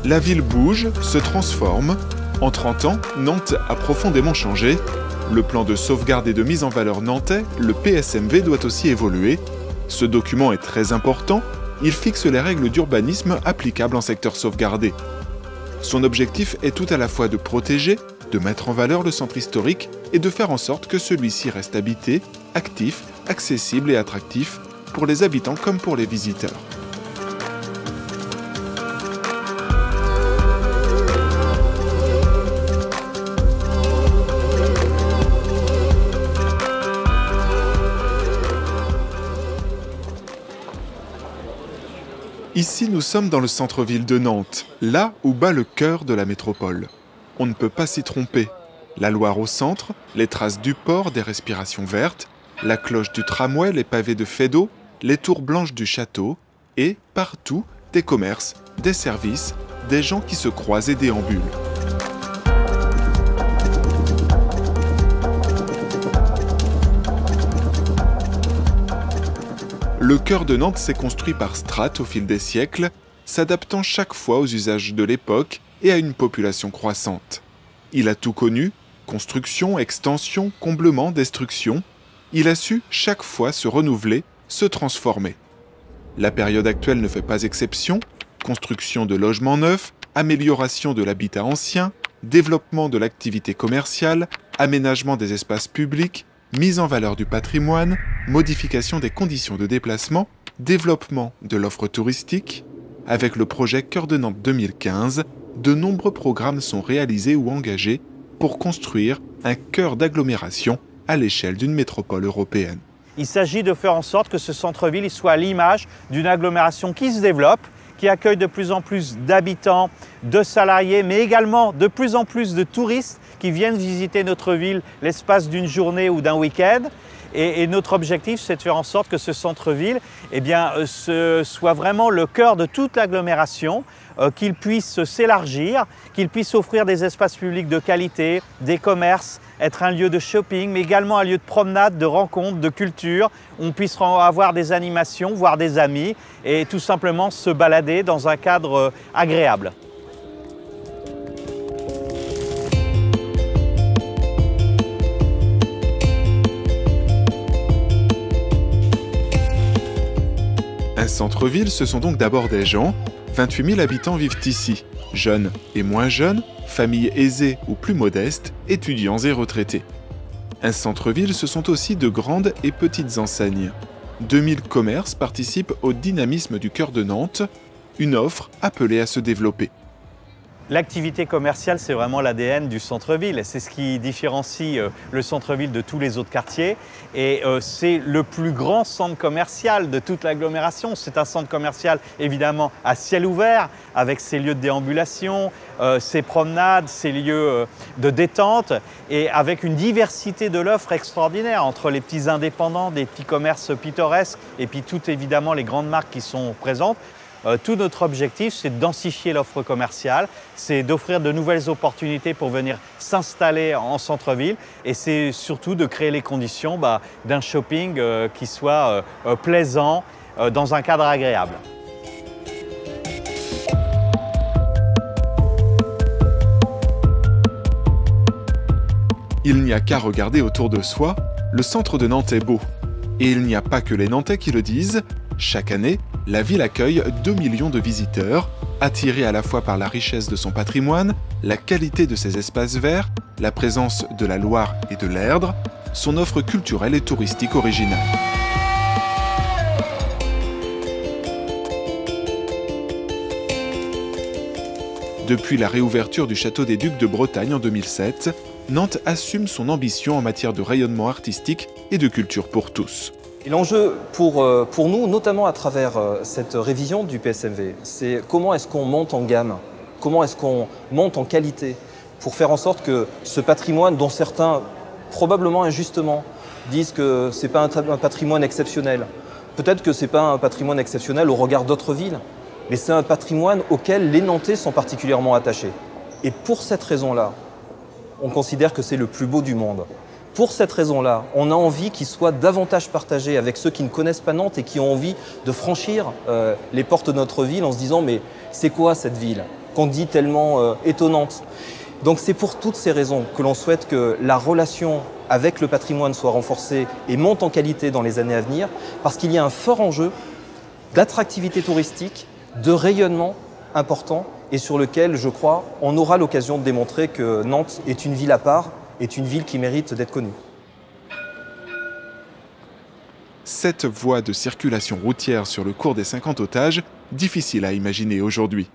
La ville bouge, se transforme. En 30 ans, Nantes a profondément changé. Le plan de sauvegarde et de mise en valeur nantais, le PSMV, doit aussi évoluer. Ce document est très important. Il fixe les règles d'urbanisme applicables en secteur sauvegardé. Son objectif est tout à la fois de protéger, de mettre en valeur le centre historique et de faire en sorte que celui-ci reste habité, actif, accessible et attractif pour les habitants comme pour les visiteurs. Ici, nous sommes dans le centre-ville de Nantes, là où bat le cœur de la métropole. On ne peut pas s'y tromper. La Loire au centre, les traces du port, des respirations vertes, la cloche du tramway, les pavés de Feydeau, les tours blanches du château, et, partout, des commerces, des services, des gens qui se croisent et déambulent. Le cœur de Nantes s'est construit par strates au fil des siècles, s'adaptant chaque fois aux usages de l'époque et à une population croissante. Il a tout connu, construction, extension, comblement, destruction. Il a su chaque fois se renouveler, se transformer. La période actuelle ne fait pas exception. Construction de logements neufs, amélioration de l'habitat ancien, développement de l'activité commerciale, aménagement des espaces publics, mise en valeur du patrimoine, modification des conditions de déplacement, développement de l'offre touristique. Avec le projet Cœur de Nantes 2015, de nombreux programmes sont réalisés ou engagés pour construire un cœur d'agglomération à l'échelle d'une métropole européenne. Il s'agit de faire en sorte que ce centre-ville soit à l'image d'une agglomération qui se développe, qui accueille de plus en plus d'habitants, de salariés, mais également de plus en plus de touristes qui viennent visiter notre ville l'espace d'une journée ou d'un week-end. Et notre objectif, c'est de faire en sorte que ce centre-ville soit vraiment le cœur de toute l'agglomération, qu'il puisse s'élargir, qu'il puisse offrir des espaces publics de qualité, des commerces, être un lieu de shopping, mais également un lieu de promenade, de rencontre, de culture. On puisse avoir des animations, voir des amis et tout simplement se balader dans un cadre agréable. Un centre-ville, ce sont donc d'abord des gens. 28 000 habitants vivent ici, jeunes et moins jeunes, familles aisées ou plus modestes, étudiants et retraités. Un centre-ville, ce sont aussi de grandes et petites enseignes. 2000 commerces participent au dynamisme du cœur de Nantes, une offre appelée à se développer. L'activité commerciale, c'est vraiment l'ADN du centre-ville. C'est ce qui différencie le centre-ville de tous les autres quartiers. Et c'est le plus grand centre commercial de toute l'agglomération. C'est un centre commercial évidemment à ciel ouvert, avec ses lieux de déambulation, ses promenades, ses lieux de détente, et avec une diversité de l'offre extraordinaire entre les petits indépendants, des petits commerces pittoresques, et puis toutes évidemment les grandes marques qui sont présentes. Tout notre objectif, c'est de densifier l'offre commerciale, c'est d'offrir de nouvelles opportunités pour venir s'installer en centre-ville, et c'est surtout de créer les conditions d'un shopping qui soit plaisant, dans un cadre agréable. Il n'y a qu'à regarder autour de soi, le centre de Nantes est beau. Et il n'y a pas que les Nantais qui le disent. Chaque année, la ville accueille 2 millions de visiteurs, attirés à la fois par la richesse de son patrimoine, la qualité de ses espaces verts, la présence de la Loire et de l'Erdre, son offre culturelle et touristique originale. Depuis la réouverture du château des Ducs de Bretagne en 2007, Nantes assume son ambition en matière de rayonnement artistique et de culture pour tous. L'enjeu pour nous, notamment à travers cette révision du PSMV, c'est comment est-ce qu'on monte en gamme, comment est-ce qu'on monte en qualité pour faire en sorte que ce patrimoine dont certains, probablement injustement, disent que ce n'est pas un patrimoine exceptionnel. Peut-être que ce n'est pas un patrimoine exceptionnel au regard d'autres villes, mais c'est un patrimoine auquel les Nantais sont particulièrement attachés. Et pour cette raison-là, on considère que c'est le plus beau du monde. Pour cette raison-là, on a envie qu'il soit davantage partagé avec ceux qui ne connaissent pas Nantes et qui ont envie de franchir les portes de notre ville en se disant « mais c'est quoi cette ville ? qu'on dit tellement étonnante. Donc c'est pour toutes ces raisons que l'on souhaite que la relation avec le patrimoine soit renforcée et monte en qualité dans les années à venir, parce qu'il y a un fort enjeu d'attractivité touristique, de rayonnement important, et sur lequel, je crois, on aura l'occasion de démontrer que Nantes est une ville à part, est une ville qui mérite d'être connue. Cette voie de circulation routière sur le cours des 50 otages, difficile à imaginer aujourd'hui.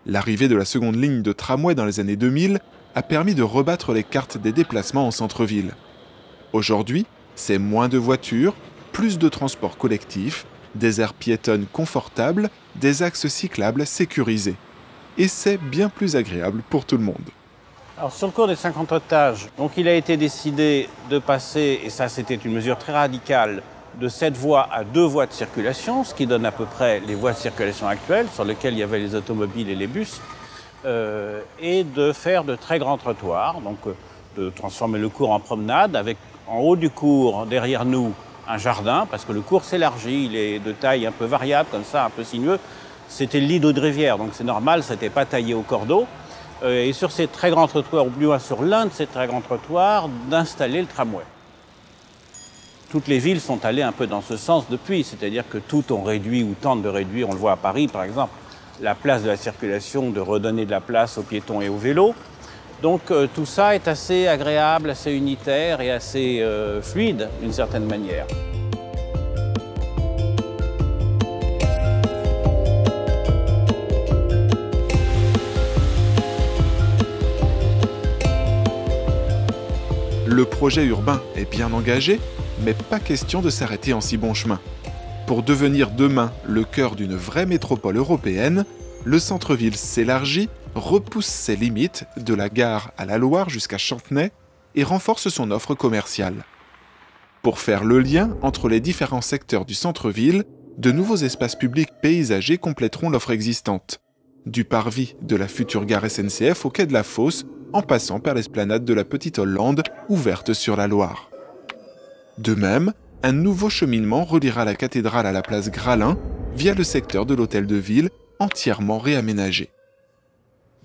L'arrivée de la seconde ligne de tramway dans les années 2000 a permis de rebattre les cartes des déplacements en centre-ville. Aujourd'hui, c'est moins de voitures, plus de transports collectifs, des aires piétonnes confortables, des axes cyclables sécurisés. Et c'est bien plus agréable pour tout le monde. Alors sur le cours des 50 otages, donc il a été décidé de passer, et ça c'était une mesure très radicale, de 7 voies à 2 voies de circulation, ce qui donne à peu près les voies de circulation actuelles, sur lesquelles il y avait les automobiles et les bus, et de faire de très grands trottoirs, donc de transformer le cours en promenade, avec en haut du cours, derrière nous, un jardin, parce que le cours s'élargit, il est de taille un peu variable, comme ça, un peu sinueux. C'était le lit d'eau de rivière, donc c'est normal, ça n'était pas taillé au cordeau. Et sur ces très grands trottoirs, ou plus loin sur l'un de ces très grands trottoirs, d'installer le tramway. Toutes les villes sont allées un peu dans ce sens depuis, c'est-à-dire que toutes ont réduit ou tentent de réduire, on le voit à Paris par exemple, la place de la circulation, de redonner de la place aux piétons et aux vélos. Donc tout ça est assez agréable, assez unitaire et assez fluide d'une certaine manière. Le projet urbain est bien engagé, mais pas question de s'arrêter en si bon chemin. Pour devenir demain le cœur d'une vraie métropole européenne, le centre-ville s'élargit, repousse ses limites de la gare à la Loire jusqu'à Chantenay et renforce son offre commerciale. Pour faire le lien entre les différents secteurs du centre-ville, de nouveaux espaces publics paysagers compléteront l'offre existante. Du parvis de la future gare SNCF au quai de la Fosse, en passant par l'esplanade de la Petite Hollande, ouverte sur la Loire. De même, un nouveau cheminement reliera la cathédrale à la place Gralin via le secteur de l'hôtel de ville, entièrement réaménagé.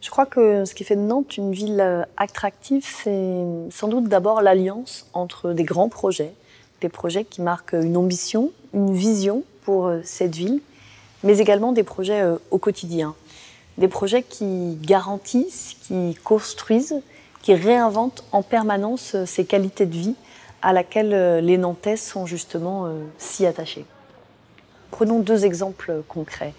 Je crois que ce qui fait de Nantes une ville attractive, c'est sans doute d'abord l'alliance entre des grands projets, des projets qui marquent une ambition, une vision pour cette ville, mais également des projets au quotidien. Des projets qui garantissent, qui construisent, qui réinventent en permanence ces qualités de vie à laquelle les Nantais sont justement si attachés. Prenons 2 exemples concrets.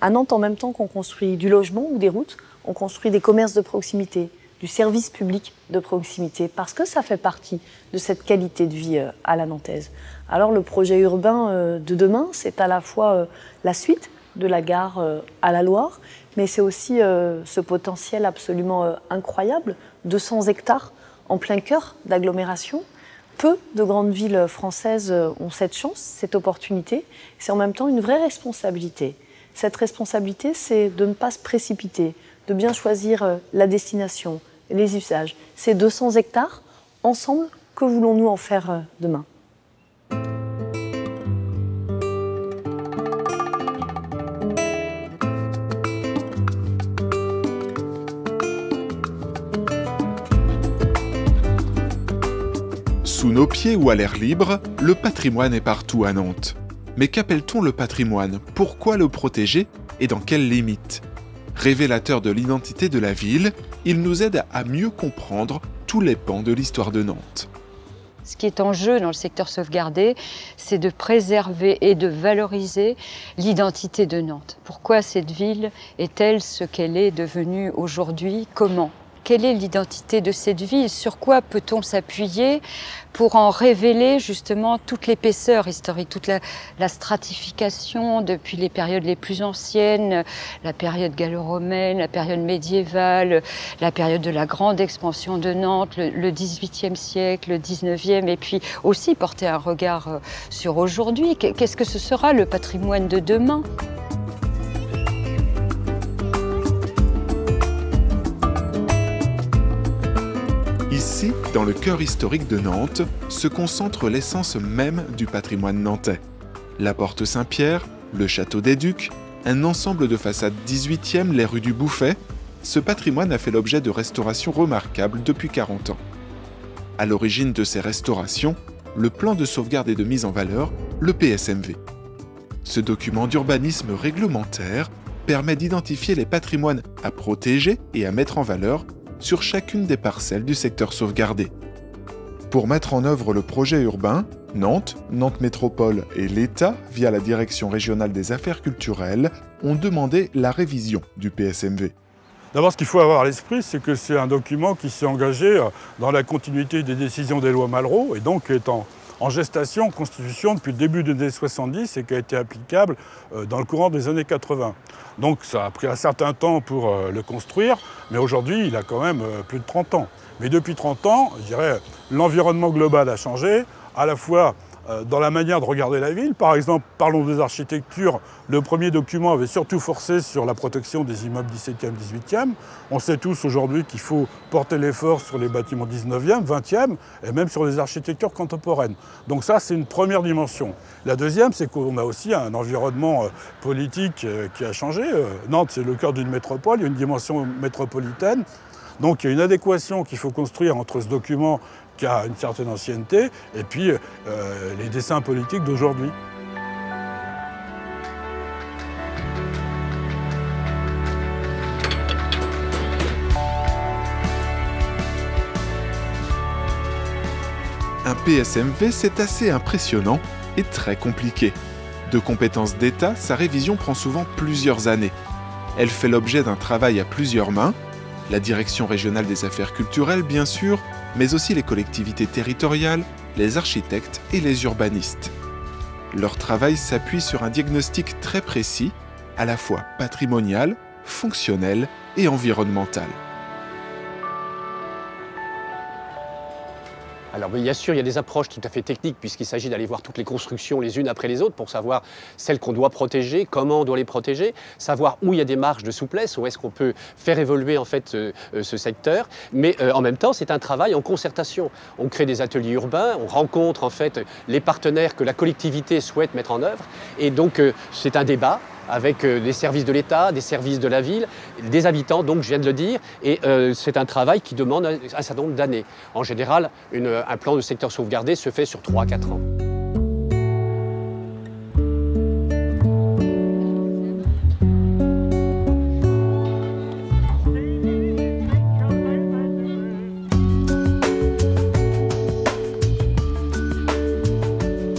À Nantes, en même temps qu'on construit du logement ou des routes, on construit des commerces de proximité, du service public de proximité, parce que ça fait partie de cette qualité de vie à la nantaise. Alors le projet urbain de demain, c'est à la fois la suite de la gare à la Loire, mais c'est aussi ce potentiel absolument incroyable, 200 hectares en plein cœur d'agglomération. Peu de grandes villes françaises ont cette chance, cette opportunité. C'est en même temps une vraie responsabilité. Cette responsabilité, c'est de ne pas se précipiter, de bien choisir la destination, les usages. Ces 200 hectares, ensemble, que voulons-nous en faire demain ? Sous nos pieds ou à l'air libre, le patrimoine est partout à Nantes. Mais qu'appelle-t-on le patrimoine? Pourquoi le protéger? Et dans quelles limites? Révélateur de l'identité de la ville, il nous aide à mieux comprendre tous les pans de l'histoire de Nantes. Ce qui est en jeu dans le secteur sauvegardé, c'est de préserver et de valoriser l'identité de Nantes. Pourquoi cette ville est-elle ce qu'elle est devenue aujourd'hui? Comment? Quelle est l'identité de cette ville? Sur quoi peut-on s'appuyer pour en révéler justement toute l'épaisseur historique, toute la stratification depuis les périodes les plus anciennes, la période gallo-romaine, la période médiévale, la période de la grande expansion de Nantes, le XVIIIe siècle, le XIXe, et puis aussi porter un regard sur aujourd'hui. Qu'est-ce que ce sera le patrimoine de demain ? Ici, dans le cœur historique de Nantes, se concentre l'essence même du patrimoine nantais. La porte Saint-Pierre, le château des Ducs, un ensemble de façades 18e, les rues du Bouffay, ce patrimoine a fait l'objet de restaurations remarquables depuis 40 ans. À l'origine de ces restaurations, le plan de sauvegarde et de mise en valeur, le PSMV. Ce document d'urbanisme réglementaire permet d'identifier les patrimoines à protéger et à mettre en valeur sur chacune des parcelles du secteur sauvegardé. Pour mettre en œuvre le projet urbain, Nantes, Nantes Métropole et l'État, via la Direction régionale des affaires culturelles, ont demandé la révision du PSMV. D'abord, ce qu'il faut avoir à l'esprit, c'est que c'est un document qui s'est engagé dans la continuité des décisions des lois Malraux et donc est en gestation, en constitution depuis le début des années 70 et qui a été applicable dans le courant des années 80. Donc ça a pris un certain temps pour le construire, mais aujourd'hui il a quand même plus de 30 ans. Mais depuis 30 ans, je dirais, l'environnement global a changé, à la fois dans la manière de regarder la ville. Par exemple, parlons des architectures, le premier document avait surtout forcé sur la protection des immeubles 17e, 18e. On sait tous aujourd'hui qu'il faut porter l'effort sur les bâtiments 19e, 20e et même sur les architectures contemporaines. Donc ça, c'est une première dimension. La deuxième, c'est qu'on a aussi un environnement politique qui a changé. Nantes, c'est le cœur d'une métropole, il y a une dimension métropolitaine. Donc il y a une adéquation qu'il faut construire entre ce document qui a une certaine ancienneté et puis les dessins politiques d'aujourd'hui. Un PSMV, c'est assez impressionnant et très compliqué. De compétence d'État, sa révision prend souvent plusieurs années. Elle fait l'objet d'un travail à plusieurs mains, la Direction régionale des affaires culturelles bien sûr, mais aussi les collectivités territoriales, les architectes et les urbanistes. Leur travail s'appuie sur un diagnostic très précis, à la fois patrimonial, fonctionnel et environnemental. Alors bien sûr, il y a des approches tout à fait techniques puisqu'il s'agit d'aller voir toutes les constructions les unes après les autres pour savoir celles qu'on doit protéger, comment on doit les protéger, savoir où il y a des marges de souplesse, où est-ce qu'on peut faire évoluer en fait ce secteur. Mais en même temps, c'est un travail en concertation. On crée des ateliers urbains, on rencontre en fait les partenaires que la collectivité souhaite mettre en œuvre et donc c'est un débat avec les services de l'État, des services de la ville, des habitants, donc je viens de le dire, et c'est un travail qui demande un certain nombre d'années. En général, un plan de secteur sauvegardé se fait sur 3 à 4 ans.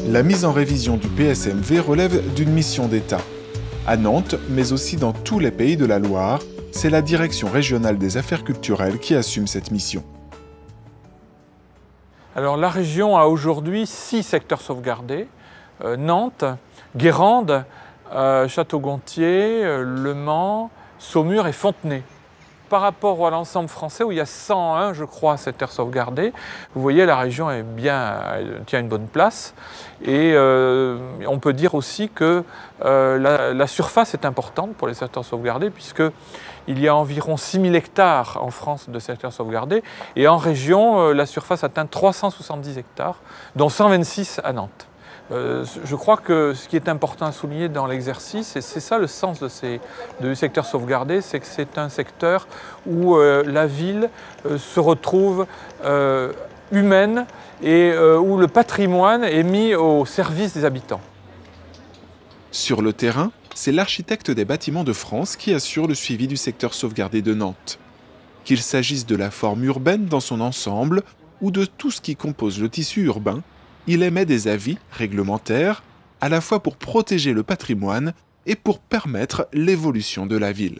La mise en révision du PSMV relève d'une mission d'État. À Nantes, mais aussi dans tous les pays de la Loire, c'est la Direction régionale des affaires culturelles qui assume cette mission. Alors la région a aujourd'hui 6 secteurs sauvegardés. Nantes, Guérande, Château-Gontier, Le Mans, Saumur et Fontenay. Par rapport à l'ensemble français où il y a 101, je crois, secteurs sauvegardés, vous voyez la région est bien, tient une bonne place. Et on peut dire aussi que la surface est importante pour les secteurs sauvegardés puisqu'il y a environ 6000 hectares en France de secteurs sauvegardés et en région, la surface atteint 370 hectares, dont 126 à Nantes. Je crois que ce qui est important à souligner dans l'exercice, et c'est ça le sens du secteur sauvegardé, c'est que c'est un secteur où la ville se retrouve humaine et où le patrimoine est mis au service des habitants. Sur le terrain, c'est l'architecte des bâtiments de France qui assure le suivi du secteur sauvegardé de Nantes. Qu'il s'agisse de la forme urbaine dans son ensemble ou de tout ce qui compose le tissu urbain, il émet des avis réglementaires, à la fois pour protéger le patrimoine et pour permettre l'évolution de la ville.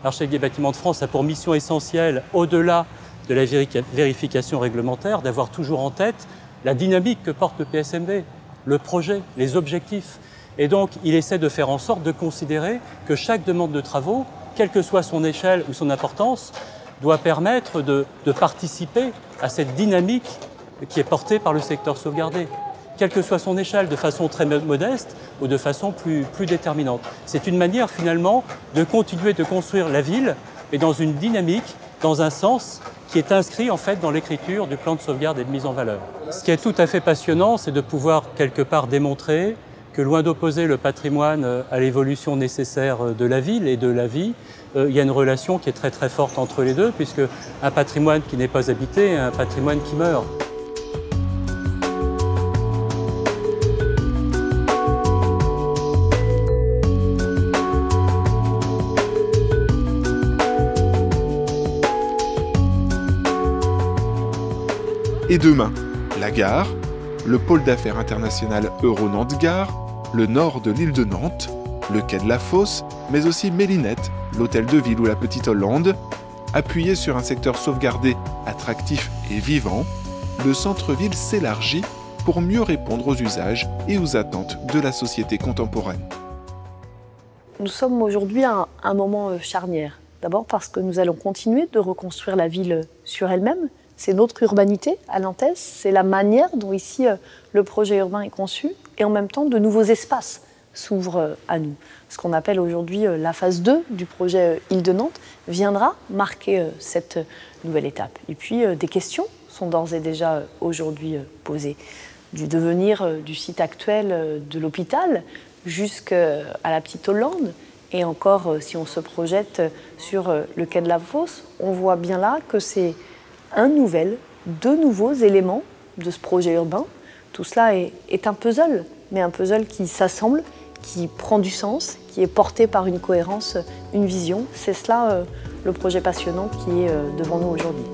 L'architecte des bâtiments de France a pour mission essentielle, au-delà de la vérification réglementaire, d'avoir toujours en tête la dynamique que porte le PSMV, le projet, les objectifs. Et donc, il essaie de faire en sorte de considérer que chaque demande de travaux, quelle que soit son échelle ou son importance, doit permettre de participer à cette dynamique qui est portée par le secteur sauvegardé, quelle que soit son échelle, de façon très modeste ou de façon plus déterminante. C'est une manière finalement de continuer de construire la ville, mais dans une dynamique, dans un sens qui est inscrit en fait dans l'écriture du plan de sauvegarde et de mise en valeur. Ce qui est tout à fait passionnant, c'est de pouvoir quelque part démontrer que loin d'opposer le patrimoine à l'évolution nécessaire de la ville et de la vie, il y a une relation qui est très très forte entre les deux, puisque un patrimoine qui n'est pas habité est un patrimoine qui meurt. Et demain, la gare, le pôle d'affaires international Euro-Nantes-Gare, le nord de l'île de Nantes, le quai de la Fosse, mais aussi Mélinette, l'hôtel de ville ou la Petite Hollande. Appuyé sur un secteur sauvegardé, attractif et vivant, le centre-ville s'élargit pour mieux répondre aux usages et aux attentes de la société contemporaine. Nous sommes aujourd'hui à un moment charnière. D'abord parce que nous allons continuer de reconstruire la ville sur elle-même. C'est notre urbanité à Nantes, c'est la manière dont ici le projet urbain est conçu, et en même temps de nouveaux espaces s'ouvrent à nous. Ce qu'on appelle aujourd'hui la phase 2 du projet Île de Nantes viendra marquer cette nouvelle étape. Et puis des questions sont d'ores et déjà aujourd'hui posées, du devenir du site actuel de l'hôpital jusqu'à la Petite Hollande. Et encore, si on se projette sur le quai de la Fosse, on voit bien là que c'est deux nouveaux éléments de ce projet urbain. Tout cela est un puzzle, mais un puzzle qui s'assemble, qui prend du sens, qui est porté par une cohérence, une vision. C'est cela le projet passionnant qui est devant nous aujourd'hui.